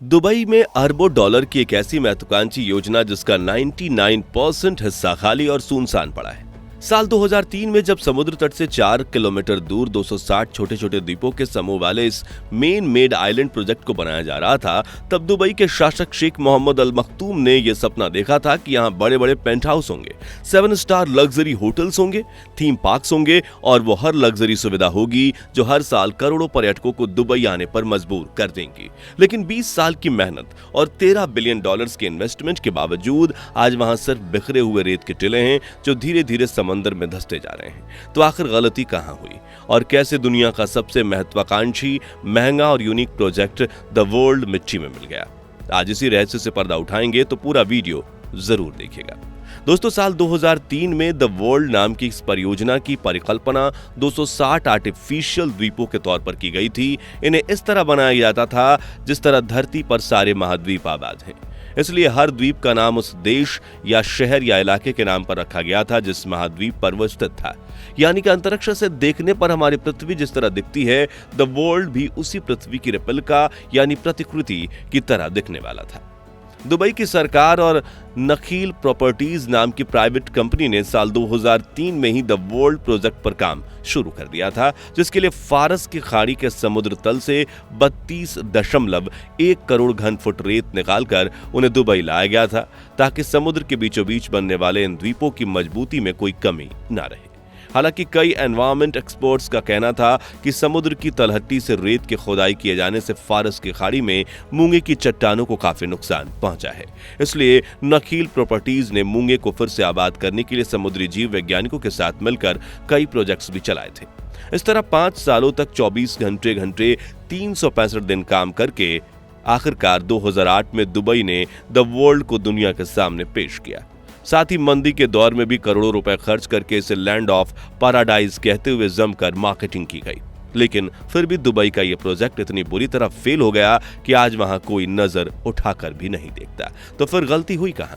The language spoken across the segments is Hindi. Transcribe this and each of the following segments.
दुबई में अरबों डॉलर की एक ऐसी महत्वाकांक्षी योजना जिसका 99% हिस्सा खाली और सुनसान पड़ा है। साल 2003 में जब समुद्र तट से 4 किलोमीटर दूर 260 छोटे छोटे द्वीपों के समूह वाले इस मेन मेड आइलैंड प्रोजेक्ट को बनाया जा रहा था, तब दुबई के शासक शेख मोहम्मद अल मखतूम ने यह सपना देखा था कि यहाँ बड़े बड़े पेंट हाउस होंगे, 7 स्टार लग्जरी होटल्स होंगे, थीम पार्क्स होंगे और वो हर लग्जरी सुविधा होगी जो हर साल करोड़ों पर्यटकों को दुबई आने पर मजबूर कर देंगी। लेकिन 20 साल की मेहनत और 13 बिलियन डॉलर्स के इन्वेस्टमेंट के बावजूद आज वहां सिर्फ बिखरे हुए रेत के टिले हैं जो धीरे धीरे समंदर में धंसते जा रहे हैं। तो आखिर गलती कहां हुई और कैसे दुनिया का सबसे महत्वाकांक्षी, महंगा और यूनिक प्रोजेक्ट द वर्ल्ड मिट्टी में मिल गया? आज इसी रहस्य से पर्दा उठाएंगे, तो पूरा वीडियो जरूर देखिएगा। दोस्तों, साल 2003 में द वर्ल्ड नाम की इस परियोजना की परिकल्पना 260 आर्टिफिशियल द्वीपों के तौर पर की गई थी। इन्हें इस तरह बनाया जाता था जिस तरह धरती पर सारे महाद्वीप आबाद हैं। इसलिए हर द्वीप का नाम उस देश या शहर या इलाके के नाम पर रखा गया था जिस महाद्वीप पर वह स्थित था। यानी कि अंतरिक्ष से देखने पर हमारी पृथ्वी जिस तरह दिखती है, द वर्ल्ड भी उसी पृथ्वी की रेप्लिका यानी प्रतिकृति की तरह दिखने वाला था। दुबई की सरकार और नखील प्रॉपर्टीज नाम की प्राइवेट कंपनी ने साल 2003 में ही द वर्ल्ड प्रोजेक्ट पर काम शुरू कर दिया था, जिसके लिए फारस की खाड़ी के समुद्र तल से 32.1 करोड़ घन फुट रेत निकालकर उन्हें दुबई लाया गया था, ताकि समुद्र के बीचों बीच बनने वाले इन द्वीपों की मजबूती में कोई कमी न रहे। हालांकि कई एनवायरमेंट एक्सपर्ट्स का कहना था कि समुद्र की तलहटी से रेत की खुदाई किए जाने से फारस की खाड़ी में मूंगे की चट्टानों को काफी नुकसान पहुंचा है। इसलिए नखील प्रॉपर्टीज ने मूंगे को फिर से आबाद करने के लिए समुद्री जीव वैज्ञानिकों के साथ मिलकर कई प्रोजेक्ट्स भी चलाए थे। इस तरह 5 सालों तक 24 घंटे 365 दिन काम करके आखिरकार 2008 में दुबई ने द वर्ल्ड को दुनिया के सामने पेश किया। साथ ही मंदी के दौर में भी करोड़ों रुपए खर्च करके इसे लैंड ऑफ पैराडाइज कहते हुए जमकर मार्केटिंग की गई। लेकिन फिर भी दुबई का यह प्रोजेक्ट इतनी बुरी तरह फेल हो गया कि आज वहां कोई नजर उठाकर भी नहीं देखता। तो फिर गलती हुई कहां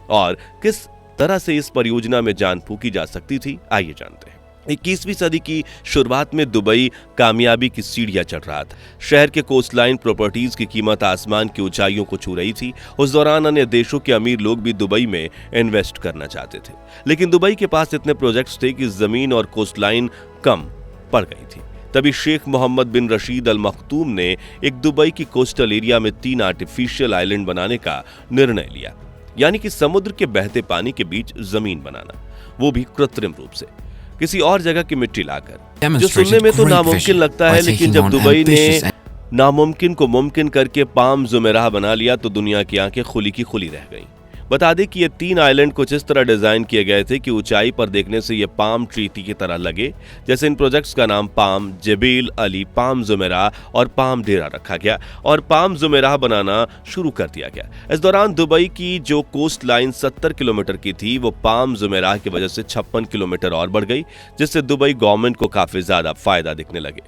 और किस तरह से इस परियोजना में जान फूंकी जा सकती थी, आइए जानते हैं। 21वीं सदी की शुरुआत में दुबई कामयाबी की सीढ़ियां चढ़ रहा था। शहर के कोस्टलाइन प्रॉपर्टीज की कीमत आसमान की ऊंचाइयों को छू रही थी। उस दौरान अन्य देशों के अमीर लोग भी दुबई में इन्वेस्ट करना चाहते थे, लेकिन दुबई के पास इतने प्रोजेक्ट्स थे कि जमीन और कोस्टलाइन कम पड़ गई थी। तभी शेख मोहम्मद बिन रशीद अल मखतूम ने एक दुबई की कोस्टल एरिया में 3 आर्टिफिशियल आइलैंड बनाने का निर्णय लिया, यानी कि समुद्र के बहते पानी के बीच जमीन बनाना, वो भी कृत्रिम रूप से किसी और जगह की मिट्टी लाकर। जो सुनने में तो नामुमकिन लगता है, लेकिन जब दुबई ने नामुमकिन को मुमकिन करके पाम जुमेराह बना लिया तो दुनिया की आंखें खुली की खुली रह गईं। बता दें कि ये 3 आइलैंड कुछ इस तरह डिजाइन किए गए थे कि ऊंचाई पर देखने से ये पाम ट्रीटी की तरह लगे। जैसे इन प्रोजेक्ट्स का नाम palm Jebel Ali, palm Jumeirah और पाम डेरा रखा गया और पाम जुमेराह बनाना शुरू कर दिया गया। इस दौरान दुबई की जो कोस्ट लाइन 70 किलोमीटर की थी, वो पाम जुमेराह की वजह से 56 किलोमीटर और बढ़ गई, जिससे दुबई गवर्नमेंट को काफी ज्यादा फायदा दिखने लगे।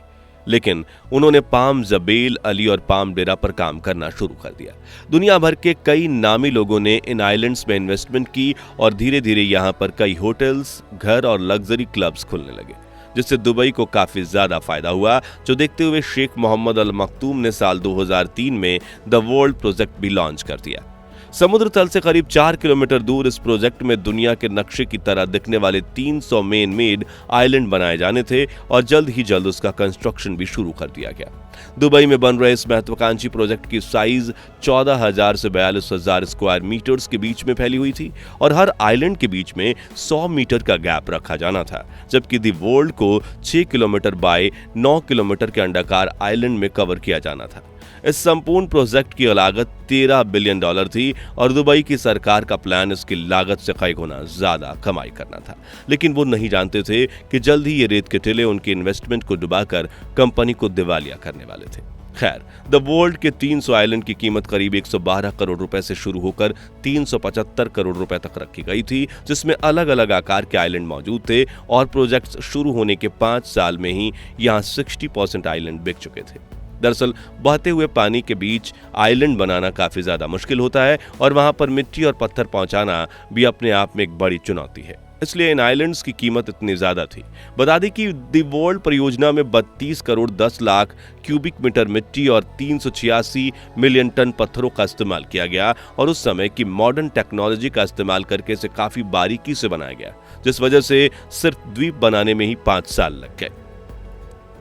लेकिन उन्होंने पाम जबेल अली और पाम डेरा पर काम करना शुरू कर दिया। दुनिया भर के कई नामी लोगों ने इन आइलैंड्स में इन्वेस्टमेंट की और धीरे धीरे यहां पर कई होटल्स, घर और लग्जरी क्लब्स खुलने लगे, जिससे दुबई को काफी ज्यादा फायदा हुआ, जो देखते हुए शेख मोहम्मद अल मखतूम ने साल 2003 में द वर्ल्ड प्रोजेक्ट भी लॉन्च कर दिया। समुद्र तल से करीब 4 किलोमीटर दूर इस प्रोजेक्ट में दुनिया के नक्शे की तरह दिखने वाले 300 मेन मेड आइलैंड बनाए जाने थे और जल्द ही जल्द उसका कंस्ट्रक्शन भी शुरू कर दिया गया। दुबई में बन रहे इस महत्वाकांक्षी प्रोजेक्ट की साइज 14,000 से 42,000 स्क्वायर मीटर्स के बीच में फैली हुई थी और हर आइलैंड के बीच में 100 मीटर का गैप रखा जाना था, जबकि दी वर्ल्ड को 6 किलोमीटर बाय 9 किलोमीटर के अंडाकार आइलैंड में कवर किया जाना था। इस संपूर्ण प्रोजेक्ट की लागत 13 बिलियन डॉलर थी और दुबई की सरकार का प्लान इसकी लागत से कई गुना ज्यादा कमाई करना था। लेकिन वो नहीं जानते थे कि जल्द ही ये रेत के टिले उनके इन्वेस्टमेंट को डुबाकर कंपनी को दिवालिया करने वाले थे। खैर, द वर्ल्ड के 300 आइलैंड की कीमत करीब 112 करोड़ रुपए से शुरू होकर 375 करोड़ रुपए तक रखी गई थी, जिसमें अलग अलग आकार के आइलैंड मौजूद थे और प्रोजेक्ट्स शुरू होने के 5 साल में ही यहाँ 60% आइलैंड बिक चुके थे। दरअसल बहते हुए पानी के बीच आइलैंड बनाना काफी ज्यादा मुश्किल होता है और वहां पर मिट्टी और पत्थर पहुंचाना भी अपने आप में एक बड़ी चुनौती है। इसलिए इन आइलैंड्स की कीमत इतनी ज्यादा थी। बता दें कि द वर्ल्ड परियोजना में 32 करोड़ 10 लाख क्यूबिक मीटर मिट्टी और 386 मिलियन टन पत्थरों का इस्तेमाल किया गया और उस समय की मॉडर्न टेक्नोलॉजी का इस्तेमाल करके इसे काफी बारीकी से बनाया गया, जिस वजह से सिर्फ द्वीप बनाने में ही 5 साल लग गए।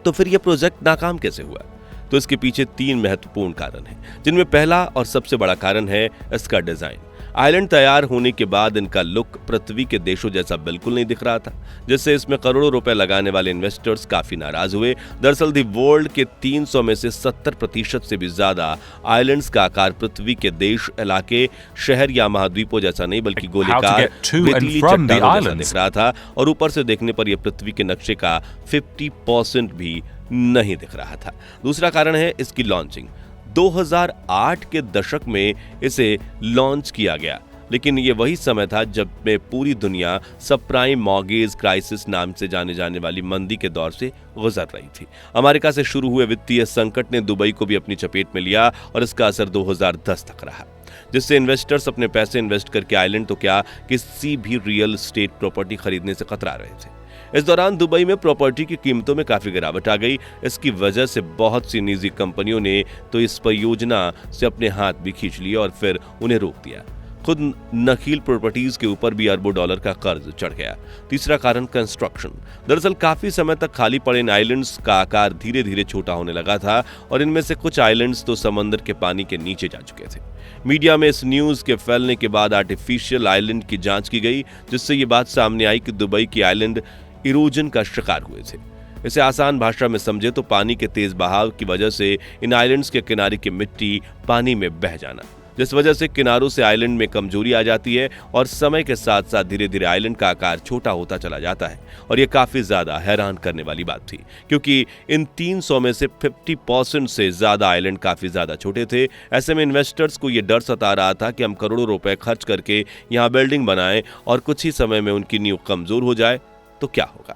तो फिर यह प्रोजेक्ट नाकाम कैसे हुआ? तो इसके पीछे 3 महत्वपूर्ण कारण हैं, जिनमें पहला और सबसे बड़ा कारण है इसका डिजाइन। आइलैंड तैयार होने के बाद इनका लुक पृथ्वी के देशों जैसा बिल्कुल नहीं दिख रहा था, जिससे इसमें करोड़ों रुपए लगाने वाले इन्वेस्टर्स काफी नाराज हुए। दरअसल दी वर्ल्ड के 300 में से 70% से भी ज्यादा आइलैंड्स का आकार पृथ्वी के देश, इलाके, शहर या महाद्वीपों जैसा नहीं बल्कि गोलीकार रेतीली चट्टानों जैसा दिख रहा था और ऊपर से देखने पर यह पृथ्वी के नक्शे का 50% भी नहीं दिख रहा था। दूसरा कारण है इसकी लॉन्चिंग। 2008 के दशक में इसे लॉन्च किया गया, लेकिन ये वही समय था जब में पूरी दुनिया सबप्राइम मॉर्गेज क्राइसिस नाम से जाने जाने वाली मंदी के दौर से गुजर रही थी। अमेरिका से शुरू हुए वित्तीय संकट ने दुबई को भी अपनी चपेट में लिया और इसका असर 2010 तक रहा, जिससे इन्वेस्टर्स अपने पैसे इन्वेस्ट करके आइलैंड तो क्या किसी भी रियल एस्टेट प्रॉपर्टी खरीदने से कतरा रहे थे। इस दौरान दुबई में प्रॉपर्टी की कीमतों में काफी गिरावट आ गई। इसकी वजह से बहुत सी निजी कंपनियों ने तो इस परियोजना से अपने हाथ भी खींच लिए और फिर उन्हें रोक दिया। खुद नखील प्रॉपर्टीज के ऊपर भी अरबों डॉलर का कर्ज चढ़ गया। तीसरा कारण कंस्ट्रक्शन। दरअसल काफी समय तक खाली पड़े इन आइलैंड्स का आकार धीरे धीरे छोटा होने लगा था और इनमें से कुछ आइलैंड्स तो समंदर के पानी के नीचे जा चुके थे। मीडिया में इस न्यूज के फैलने के बाद आर्टिफिशियल आइलैंड की जांच की गई, जिससे ये बात सामने आई कि दुबई की आइलैंड इरोजन का शिकार हुए थे। इसे आसान भाषा में समझे तो पानी के तेज बहाव की वजह से इन आइलैंड्स के किनारे की मिट्टी पानी में बह जाना, जिस वजह से किनारों से आइलैंड में कमजोरी आ जाती है और समय के साथ साथ धीरे धीरे आइलैंड का आकार छोटा होता चला जाता है। और यह काफी ज्यादा हैरान करने वाली बात थी, क्योंकि इन 300 में से 50% से ज्यादा आइलैंड काफी ज्यादा छोटे थे। ऐसे में इन्वेस्टर्स को यह डर सता रहा था कि हम करोड़ों रुपए खर्च करके यहाँ बिल्डिंग बनाएं और कुछ ही समय में उनकी नींव कमजोर हो जाए तो क्या होगा।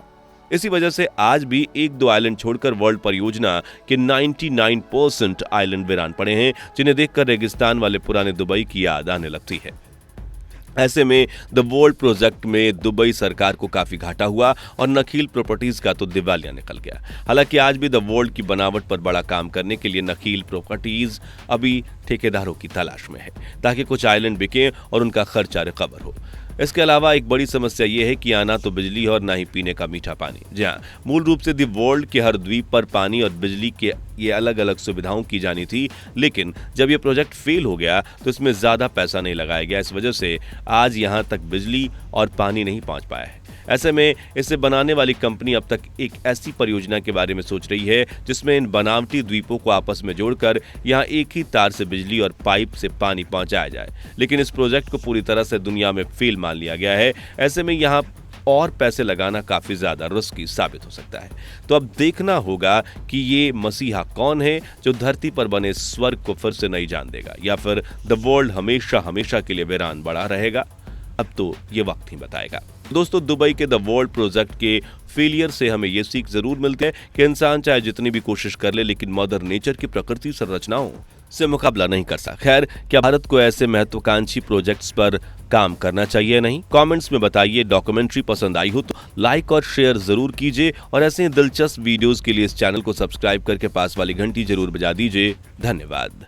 इसी वजह से आज भी 1-2 आइलैंड छोड़कर वर्ल्ड परियोजना के 99% आइलैंड वीरान पड़े हैं, जिन्हें देखकर रेगिस्तान वाले पुराने दुबई की याद आने लगती है। ऐसे में द वर्ल्ड प्रोजेक्ट में दुबई सरकार को काफी घाटा हुआ और नखील प्रॉपर्टीज का तो दिवालिया निकल गया। हालांकि आज भी द वर्ल्ड की बनावट पर बड़ा काम करने के लिए नखील प्रॉपर्टीज अभी ठेकेदारों की तलाश में है, ताकि कुछ आइलैंड बिके और उनका खर्चा रिकवर हो। इसके अलावा एक बड़ी समस्या यह है कि यहाँ ना तो बिजली और ना ही पीने का मीठा पानी। जी हाँ, मूल रूप से दी वर्ल्ड के हर द्वीप पर पानी और बिजली के ये अलग अलग सुविधाओं की जानी थी, लेकिन जब ये प्रोजेक्ट फेल हो गया तो इसमें ज्यादा पैसा नहीं लगाया गया। इस वजह से आज यहाँ तक बिजली और पानी नहीं पहुँच पाया है। ऐसे में इसे बनाने वाली कंपनी अब तक एक ऐसी परियोजना के बारे में सोच रही है जिसमें इन बनावटी द्वीपों को आपस में जोड़कर यहाँ एक ही तार से बिजली और पाइप से पानी पहुंचाया जाए, लेकिन इस प्रोजेक्ट को पूरी तरह से दुनिया में फेल मान लिया गया है। ऐसे में यहाँ और पैसे लगाना काफी ज्यादा रिस्की साबित हो सकता है। तो अब देखना होगा कि ये मसीहा कौन है जो धरती पर बने स्वर्ग को फिर से नई जान देगा, या फिर द वर्ल्ड हमेशा हमेशा के लिए वीरान बड़ा रहेगा। अब तो ये वक्त ही बताएगा। दोस्तों, दुबई के द वर्ल्ड प्रोजेक्ट के फेलियर से हमें ये सीख जरूर मिलती है कि इंसान चाहे जितनी भी कोशिश कर ले, लेकिन मदर नेचर की प्रकृति संरचनाओं से मुकाबला नहीं कर सकता। खैर, क्या भारत को ऐसे महत्वाकांक्षी प्रोजेक्ट्स पर काम करना चाहिए नहीं? कमेंट्स में बताइए। डॉक्यूमेंट्री पसंद आई हो तो लाइक और शेयर जरूर कीजिए और ऐसे ही दिलचस्प वीडियोस के लिए इस चैनल को सब्सक्राइब करके पास वाली घंटी जरूर बजा दीजिए। धन्यवाद।